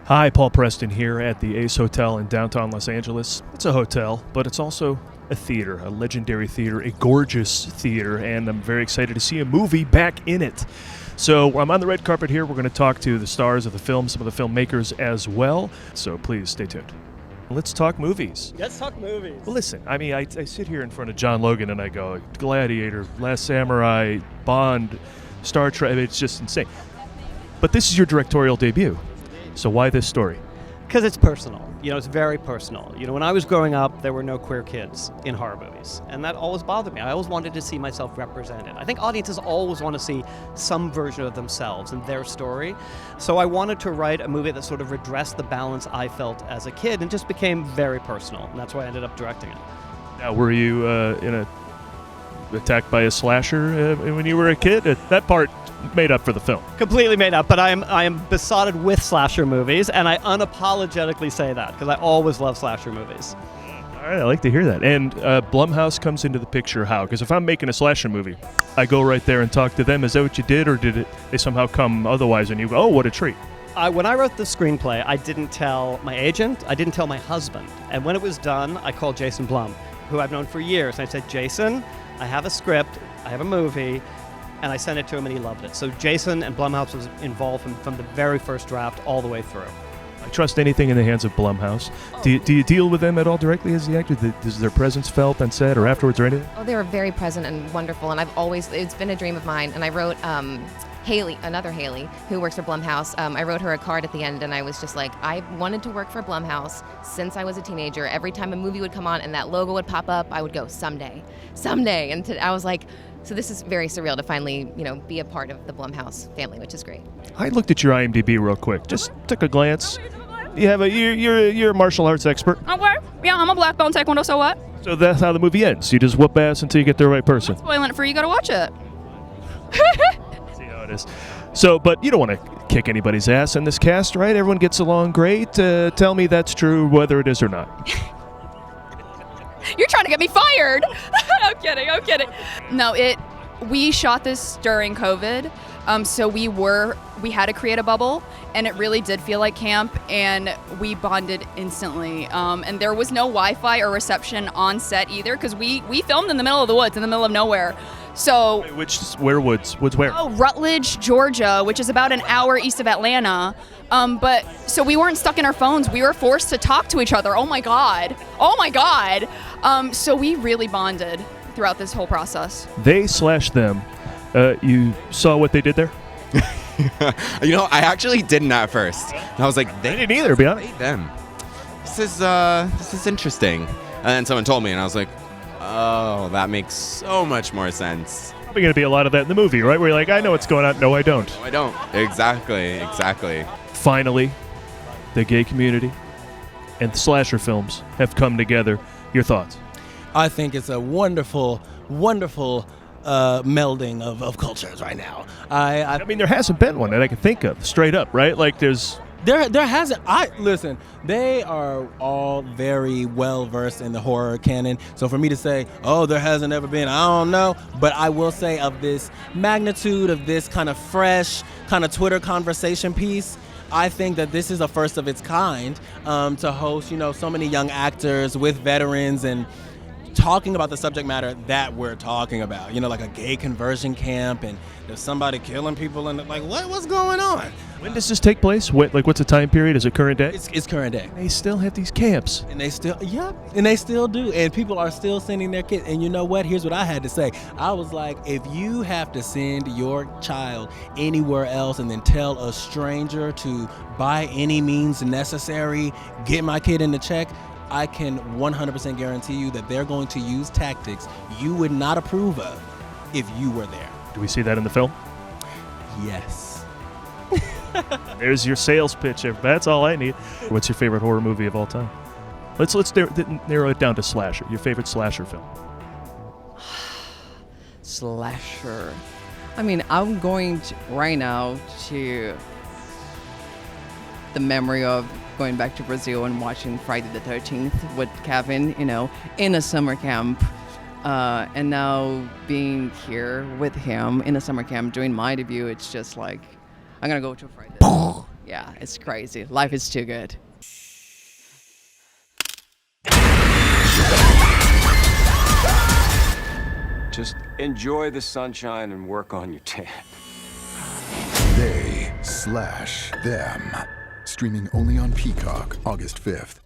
Hi, Paul Preston here at the Ace Hotel in downtown Los Angeles. It's a hotel, but it's also a theater, a legendary theater, a gorgeous theater, and I'm very excited to see a movie back in it. So I'm on the red carpet here. We're going to talk to the stars of the film, some of the filmmakers as well. So please stay tuned. Let's talk movies. Let's talk movies. Well, listen, I mean, I sit here in front of John Logan and I go, Gladiator, Last Samurai, Bond, Star Trek. I mean, it's just insane. But this is your directorial debut. So why this story? Because it's personal. You know, it's very personal. You know, when I was growing up, there were no queer kids in horror movies. And that always bothered me. I always wanted to see myself represented. I think audiences always want to see some version of themselves and their story. So I wanted to write a movie that sort of redressed the balance I felt as a kid and just became very personal. And that's why I ended up directing it. Now, were you attacked by a slasher when you were a kid? That part made up for the film. Completely made up, but I am besotted with slasher movies, and I unapologetically say that because I always love slasher movies. All right, I like to hear that. And Blumhouse comes into the picture how? Because if I'm making a slasher movie, I go right there and talk to them. Is that what you did, or did they somehow come otherwise and you go, oh, what a treat? When I wrote the screenplay, I didn't tell my agent, I didn't tell my husband. And when it was done, I called Jason Blum, who I've known for years. And I said, Jason, I have a script, I have a movie, and I sent it to him and he loved it. So Jason and Blumhouse was involved from the very first draft all the way through. I trust anything in the hands of Blumhouse. Do you deal with them at all directly as the actor? Is their presence felt on set or afterwards or anything? Oh, they were very present and wonderful, and it's been a dream of mine. And I wrote Hayley, another Hayley, who works for Blumhouse. I wrote her a card at the end, and I was just like, I wanted to work for Blumhouse since I was a teenager. Every time a movie would come on and that logo would pop up, I would go, someday. And I was like, so this is very surreal to finally, be a part of the Blumhouse family, which is great. I looked at your IMDb real quick. Just took a glance. You're a martial arts expert. Okay. Yeah, I'm a black belt in Taekwondo, so what? So that's how the movie ends. You just whoop ass until you get the right person. I'm spoiling it for you. You gotta watch it. See how it is. So, but you don't want to kick anybody's ass in this cast, right? Everyone gets along great. Tell me that's true, whether it is or not. You're trying to get me fired. I'm kidding. No, we shot this during COVID. So we had to create a bubble, and it really did feel like camp, and we bonded instantly. And there was no Wi-Fi or reception on set either, because we filmed in the middle of the woods, in the middle of nowhere. So Where woods? Woods where? Oh, Rutledge, Georgia, which is about an hour east of Atlanta. But so we weren't stuck in our phones. We were forced to talk to each other. Oh my God. So we really bonded throughout this whole process. They/them. You saw what they did there? I actually didn't at first. I was like, they didn't either, be honest. Them. This is interesting. And then someone told me, and I was like, oh, that makes so much more sense. Probably going to be a lot of that in the movie, right? Where you're like, I know what's going on. No, I don't. No, I don't. Exactly. Finally, the gay community and slasher films have come together. Your thoughts? I think it's a wonderful melding of cultures right now. I mean, there hasn't been one that I can think of, straight up, right? Like, There hasn't. Listen, they are all very well versed in the horror canon. So for me to say, oh, there hasn't ever been, I don't know. But I will say, of this magnitude, of this kind of fresh, kind of Twitter conversation piece, I think that this is a first of its kind to host, so many young actors with veterans and talking about the subject matter that we're talking about, like a gay conversion camp, and there's somebody killing people, and like, what's going on? When does this take place? What's the time period? Is it current day? It's current day. They still have these camps. And they still do. And people are still sending their kids. And you know what? Here's what I had to say. I was like, if you have to send your child anywhere else and then tell a stranger to, by any means necessary, get my kid in the check, I can 100% guarantee you that they're going to use tactics you would not approve of if you were there. Do we see that in the film? Yes. There's your sales pitch. That's all I need. What's your favorite horror movie of all time? Let's narrow it down to slasher. Your favorite slasher film? Slasher. I mean, I'm going right now to the memory of going back to Brazil and watching Friday the 13th with Kevin, you know, in a summer camp. And now being here with him in a summer camp doing my debut, it's just like, I'm gonna go to Friday. Yeah, it's crazy. Life is too good. Just enjoy the sunshine and work on your tan. They/them. Streaming only on Peacock, August 5th.